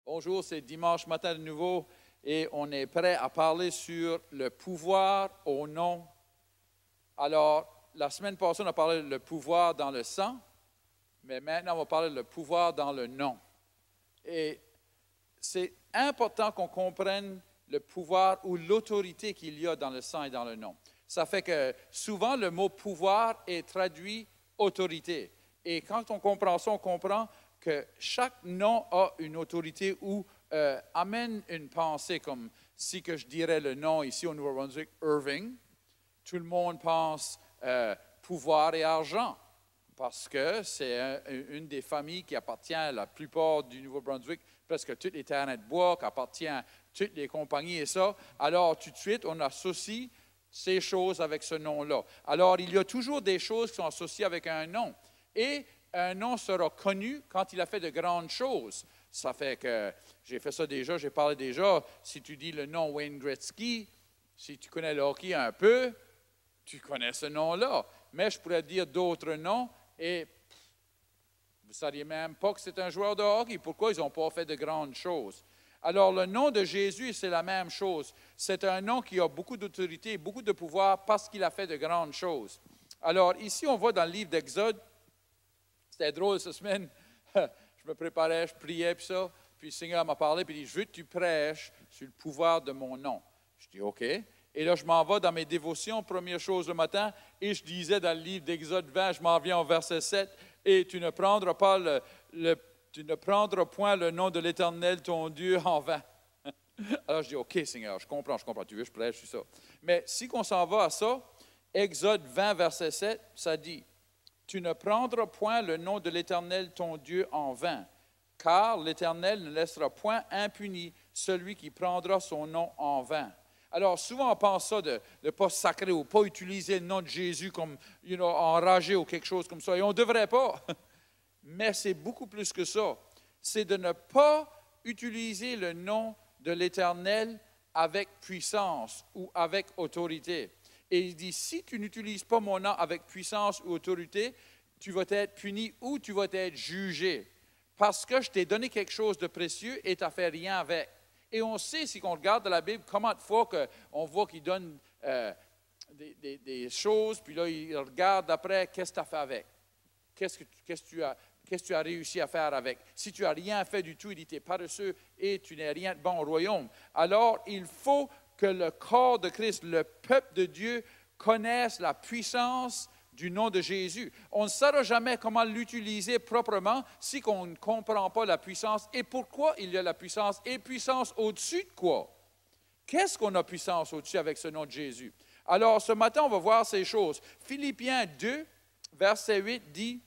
Bonjour, c'est dimanche matin de nouveau et on est prêt à parler sur le pouvoir au nom. Alors, la semaine passée, on a parlé du pouvoir dans le sang, mais maintenant, on va parler du pouvoir dans le nom. Et c'est important qu'on comprenne le pouvoir ou l'autorité qu'il y a dans le sang et dans le nom. Ça fait que souvent, le mot pouvoir est traduit autorité. Et quand on comprend ça, on comprend que chaque nom a une autorité ou amène une pensée, comme si que je dirais le nom ici au Nouveau-Brunswick, Irving, tout le monde pense pouvoir et argent, parce que c'est une des familles qui appartient à la plupart du Nouveau-Brunswick, presque toutes les terrains de bois, qui appartient à toutes les compagnies et ça. Alors, tout de suite, on associe ces choses avec ce nom-là. Alors, il y a toujours des choses qui sont associées avec un nom. Et un nom sera connu quand il a fait de grandes choses. Ça fait que j'ai fait ça déjà, j'ai parlé déjà. Si tu dis le nom Wayne Gretzky, si tu connais le hockey un peu, tu connais ce nom-là. Mais je pourrais dire d'autres noms et vous ne sauriez même pas que c'est un joueur de hockey. Pourquoi ils n'ont pas fait de grandes choses? Alors, le nom de Jésus, c'est la même chose. C'est un nom qui a beaucoup d'autorité, beaucoup de pouvoir parce qu'il a fait de grandes choses. Alors, ici, on voit dans le livre d'Exode. C'était drôle cette semaine. Je me préparais, je priais, puis ça. Puis le Seigneur m'a parlé, puis il dit, je veux que tu prêches sur le pouvoir de mon nom. Je dis, OK. Et là, je m'en vais dans mes dévotions, première chose le matin, et je disais dans le livre d'Exode 20, je m'en viens au verset 7, et tu ne prendras pas tu ne prendras point le nom de l'Éternel, ton Dieu, en vain. Alors, je dis, OK, Seigneur, je comprends, tu veux, je prêche sur ça. Mais si on s'en va à ça, Exode 20, verset 7, ça dit, tu ne prendras point le nom de l'Éternel, ton Dieu, en vain, car l'Éternel ne laissera point impuni celui qui prendra son nom en vain. Alors, souvent, on pense ça de ne pas sacrer ou pas utiliser le nom de Jésus comme enragé ou quelque chose comme ça. Et on ne devrait pas. Mais c'est beaucoup plus que ça. C'est de ne pas utiliser le nom de l'Éternel avec puissance ou avec autorité. Et il dit, si tu n'utilises pas mon nom avec puissance ou autorité, tu vas être puni ou tu vas être jugé. Parce que je t'ai donné quelque chose de précieux et tu n'as fait rien avec. Et on sait, si on regarde dans la Bible, comment de fois qu'on voit qu'il donne des choses, puis là, il regarde après, qu'est-ce que tu as fait avec? Qu'est-ce que tu as réussi à faire avec? Si tu n'as rien fait du tout, il dit, tu es paresseux et tu n'es rien de bon au royaume. Alors, il faut que le corps de Christ, le peuple de Dieu, connaisse la puissance du nom de Jésus. On ne saura jamais comment l'utiliser proprement si on ne comprend pas la puissance. Et pourquoi il y a la puissance? Et puissance au-dessus de quoi? Qu'est-ce qu'on a puissance au-dessus avec ce nom de Jésus? Alors, ce matin, on va voir ces choses. Philippiens 2, verset 8 dit,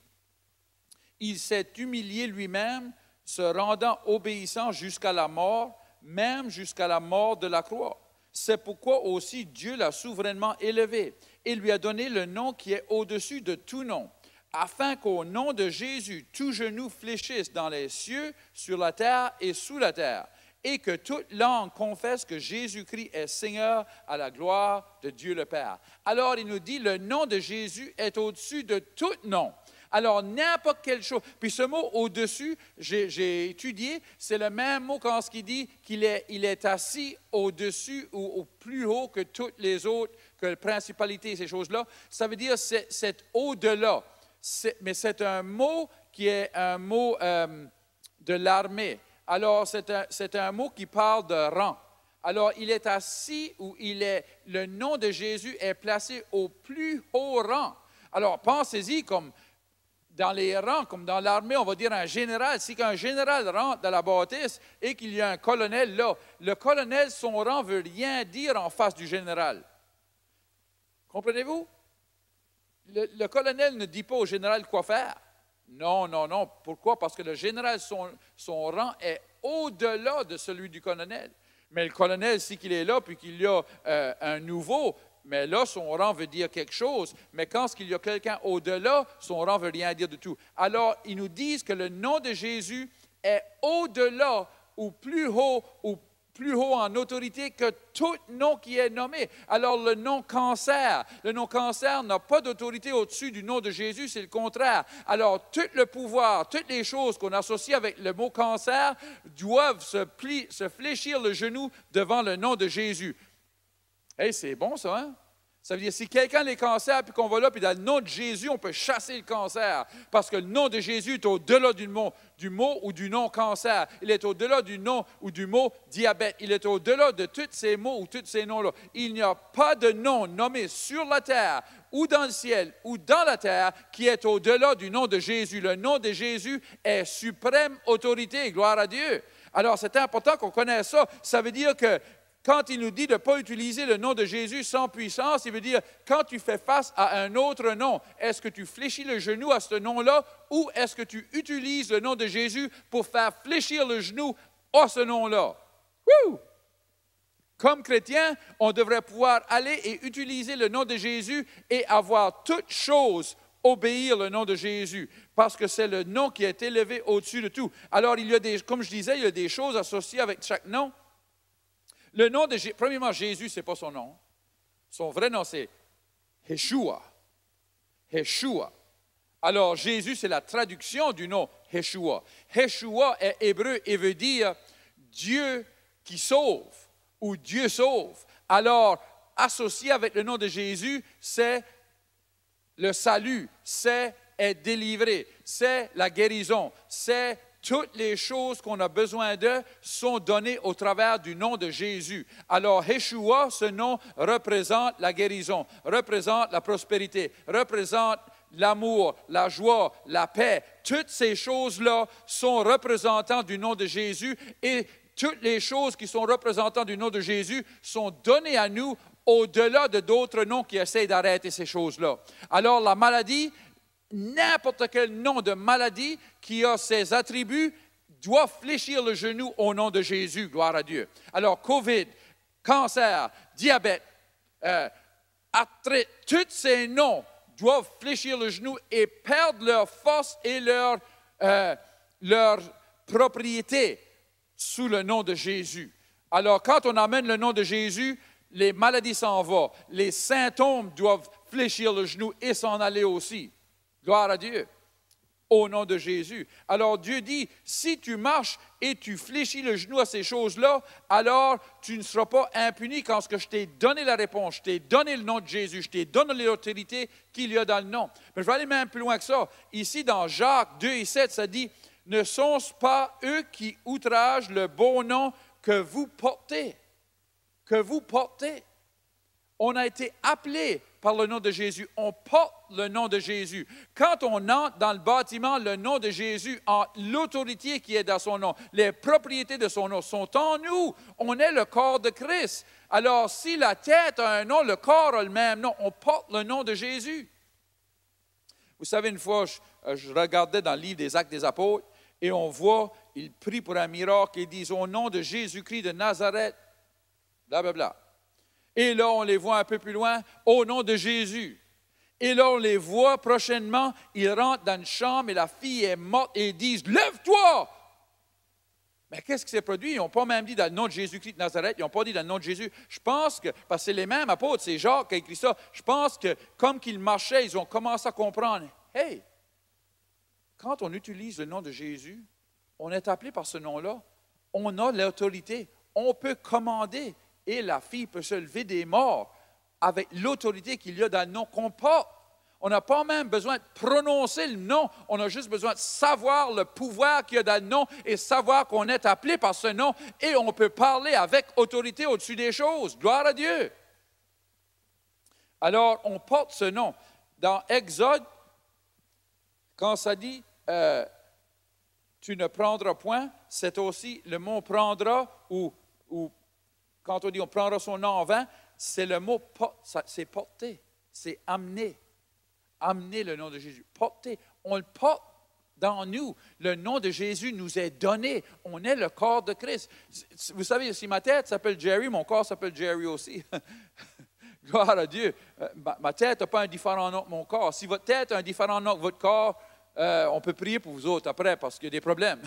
« Il s'est humilié lui-même, se rendant obéissant jusqu'à la mort, même jusqu'à la mort de la croix. C'est pourquoi aussi Dieu l'a souverainement élevé et lui a donné le nom qui est au-dessus de tout nom, afin qu'au nom de Jésus, tout genou fléchisse dans les cieux, sur la terre et sous la terre, et que toute langue confesse que Jésus-Christ est Seigneur à la gloire de Dieu le Père. » Alors, il nous dit, le nom de Jésus est au-dessus de tout nom. Alors, n'importe quelle chose. Puis ce mot au-dessus, j'ai étudié, c'est le même mot quand ce qui dit qu'il est assis au-dessus ou au plus haut que toutes les autres, que la principalité, ces choses-là. Ça veut dire c'est au-delà. Mais c'est un mot qui est un mot de l'armée. Alors, c'est un mot qui parle de rang. Alors, il est assis ou le nom de Jésus est placé au plus haut rang. Alors, pensez-y comme dans les rangs, comme dans l'armée, on va dire un général. Si un général rentre dans la bâtisse et qu'il y a un colonel là, le colonel, son rang ne veut rien dire en face du général. Comprenez-vous? Le colonel ne dit pas au général quoi faire. Non. Pourquoi? Parce que le général, son rang est au-delà de celui du colonel. Mais le colonel, si qu'il est là, puis qu'il y a un nouveau, mais là, son rang veut dire quelque chose. Mais quand il y a quelqu'un au-delà, son rang ne veut rien dire du tout. Alors, ils nous disent que le nom de Jésus est au-delà, ou plus haut, ou plus haut en autorité que tout nom qui est nommé. Alors le nom cancer n'a pas d'autorité au-dessus du nom de Jésus, c'est le contraire. Alors tout le pouvoir, toutes les choses qu'on associe avec le mot cancer doivent se fléchir le genou devant le nom de Jésus. Hey, c'est bon ça, hein? Ça veut dire, si quelqu'un a les cancers, puis qu'on va là, puis dans le nom de Jésus, on peut chasser le cancer. Parce que le nom de Jésus est au-delà du mot ou du nom cancer. Il est au-delà du nom ou du mot diabète. Il est au-delà de tous ces mots ou tous ces noms-là. Il n'y a pas de nom nommé sur la terre, ou dans le ciel, ou dans la terre, qui est au-delà du nom de Jésus. Le nom de Jésus est suprême autorité. Gloire à Dieu. Alors, c'est important qu'on connaisse ça. Ça veut dire que quand il nous dit de ne pas utiliser le nom de Jésus sans puissance, il veut dire, quand tu fais face à un autre nom, est-ce que tu fléchis le genou à ce nom-là ou est-ce que tu utilises le nom de Jésus pour faire fléchir le genou à ce nom-là? Wouh! Comme chrétien, on devrait pouvoir aller et utiliser le nom de Jésus et avoir toute chose obéir le nom de Jésus, parce que c'est le nom qui est élevé au-dessus de tout. Alors, comme je disais, il y a des choses associées avec chaque nom. Le nom de Jésus, premièrement, Jésus, ce n'est pas son nom. Son vrai nom, c'est Yeshua. Yeshua. Alors, Jésus, c'est la traduction du nom Yeshua. Yeshua est hébreu et veut dire Dieu qui sauve ou Dieu sauve. Alors, associé avec le nom de Jésus, c'est le salut, c'est être délivré, c'est la guérison, c'est toutes les choses qu'on a besoin de sont données au travers du nom de Jésus. Alors, Yeshua, ce nom représente la guérison, représente la prospérité, représente l'amour, la joie, la paix. Toutes ces choses-là sont représentantes du nom de Jésus et toutes les choses qui sont représentantes du nom de Jésus sont données à nous au-delà de d'autres noms qui essaient d'arrêter ces choses-là. Alors, la maladie, n'importe quel nom de maladie qui a ses attributs doit fléchir le genou au nom de Jésus, gloire à Dieu. Alors, COVID, cancer, diabète, arthrite, tous ces noms doivent fléchir le genou et perdre leur force et leur propriété sous le nom de Jésus. Alors, quand on amène le nom de Jésus, les maladies s'en vont, les symptômes doivent fléchir le genou et s'en aller aussi. Gloire à Dieu, au nom de Jésus. Alors Dieu dit, si tu marches et tu fléchis le genou à ces choses-là, alors tu ne seras pas impuni quand je t'ai donné la réponse, je t'ai donné le nom de Jésus, je t'ai donné l'autorité qu'il y a dans le nom. Mais je vais aller même plus loin que ça. Ici, dans Jacques 2 et 7, ça dit, ne sont-ce pas eux qui outragent le beau nom que vous portez? Que vous portez. On a été appelés par le nom de Jésus. On porte le nom de Jésus. Quand on entre dans le bâtiment, le nom de Jésus, l'autorité qui est dans son nom, les propriétés de son nom sont en nous. On est le corps de Christ. Alors, si la tête a un nom, le corps a le même nom. On porte le nom de Jésus. Vous savez, une fois, je regardais dans le livre des Actes des Apôtres et on voit, ils prient pour un miracle et ils disent au nom de Jésus-Christ de Nazareth, blablabla. Et là, on les voit un peu plus loin, au nom de Jésus. Et là, on les voit prochainement, ils rentrent dans une chambre et la fille est morte et ils disent, lève-toi! Mais qu'est-ce qui s'est produit? Ils n'ont pas même dit dans le nom de Jésus-Christ de Nazareth, ils n'ont pas dit dans le nom de Jésus. Je pense que, parce que c'est les mêmes apôtres, c'est Jacques qui a écrit ça, je pense que comme qu'ils marchaient, ils ont commencé à comprendre, hey, quand on utilise le nom de Jésus, on est appelé par ce nom-là, on a l'autorité, on peut commander. Et la fille peut se lever des morts avec l'autorité qu'il y a dans le nom qu'on porte. On n'a pas même besoin de prononcer le nom, on a juste besoin de savoir le pouvoir qu'il y a dans le nom et savoir qu'on est appelé par ce nom et on peut parler avec autorité au-dessus des choses. Gloire à Dieu. Alors, on porte ce nom. Dans Exode, quand ça dit tu ne prendras point, c'est aussi le mot prendra ou quand on dit on prendra son nom en vain, c'est le mot c'est porter, c'est amener. Amener le nom de Jésus. Porter, on le porte dans nous. Le nom de Jésus nous est donné. On est le corps de Christ. Vous savez, si ma tête s'appelle Jerry, mon corps s'appelle Jerry aussi. Gloire à Dieu. Ma tête n'a pas un différent nom que mon corps. Si votre tête a un différent nom que votre corps, on peut prier pour vous autres après parce qu'il y a des problèmes.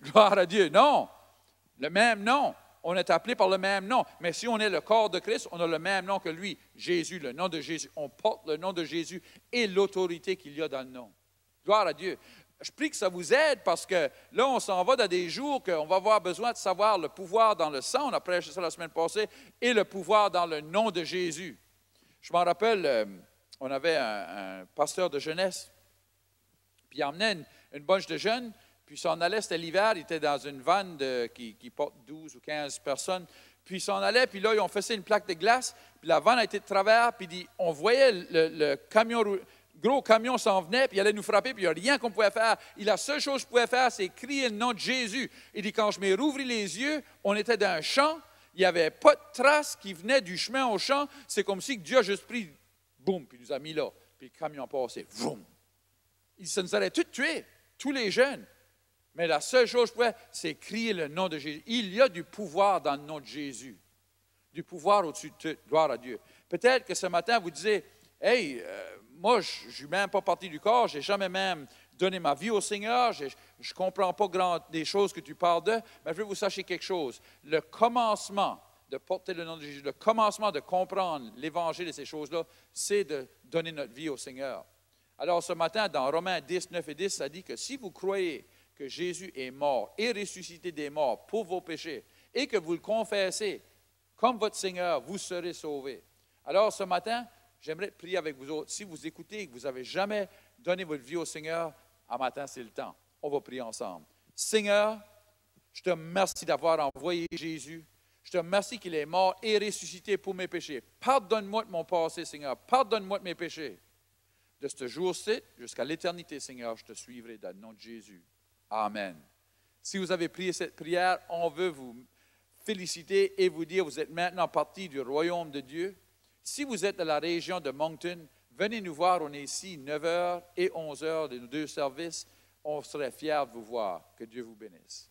Gloire à Dieu. Non, le même nom. on est appelé par le même nom. Mais si on est le corps de Christ, on a le même nom que lui, Jésus, le nom de Jésus. On porte le nom de Jésus et l'autorité qu'il y a dans le nom. Gloire à Dieu. Je prie que ça vous aide parce que là, on s'en va dans des jours qu'on va avoir besoin de savoir le pouvoir dans le sang. On a prêché ça la semaine passée. Et le pouvoir dans le nom de Jésus. Je m'en rappelle, on avait un pasteur de jeunesse. Puis il emmenait une bunch de jeunes. Puis il s'en allait, c'était l'hiver. Il était dans une vanne qui porte 12 ou 15 personnes. Puis il s'en allait. Puis là, ils ont fait une plaque de glace. Puis la vanne a été de travers. Puis on voyait le camion gros camion s'en venait, puis il allait nous frapper, puis il n'y a rien qu'on pouvait faire. La seule chose que je pouvais faire, c'est crier le nom de Jésus. Il dit, quand je m'ai rouvri les yeux, on était dans un champ, il n'y avait pas de trace qui venait du chemin au champ. C'est comme si Dieu a juste pris, boum, puis il nous a mis là. Puis le camion a passé, boum. Ça nous allait tous tuer, tous les jeunes. Mais la seule chose que je pouvais, c'est crier le nom de Jésus. Il y a du pouvoir dans le nom de Jésus. Du pouvoir au-dessus de tout. Gloire à Dieu. Peut-être que ce matin, vous disiez, hey, moi, je ne suis même pas parti du corps, je n'ai jamais même donné ma vie au Seigneur, je ne comprends pas des choses que tu parles de, mais je veux que vous sachiez quelque chose. Le commencement de porter le nom de Jésus, le commencement de comprendre l'Évangile et ces choses-là, c'est de donner notre vie au Seigneur. Alors ce matin, dans Romains 10, 9 et 10, ça dit que si vous croyez que Jésus est mort et ressuscité des morts pour vos péchés et que vous le confessez comme votre Seigneur, vous serez sauvés. Alors ce matin, j'aimerais prier avec vous autres. Si vous écoutez et que vous n'avez jamais donné votre vie au Seigneur, à matin, c'est le temps. On va prier ensemble. Seigneur, je te remercie d'avoir envoyé Jésus. Je te remercie qu'il est mort et ressuscité pour mes péchés. Pardonne-moi de mon passé, Seigneur. Pardonne-moi de mes péchés. De ce jour-ci jusqu'à l'éternité, Seigneur, je te suivrai dans le nom de Jésus. Amen. Si vous avez prié cette prière, on veut vous féliciter et vous dire que vous êtes maintenant partie du royaume de Dieu. Si vous êtes dans la région de Moncton, venez nous voir. On est ici 9h et 11h de nos deux services. On serait fiers de vous voir. Que Dieu vous bénisse.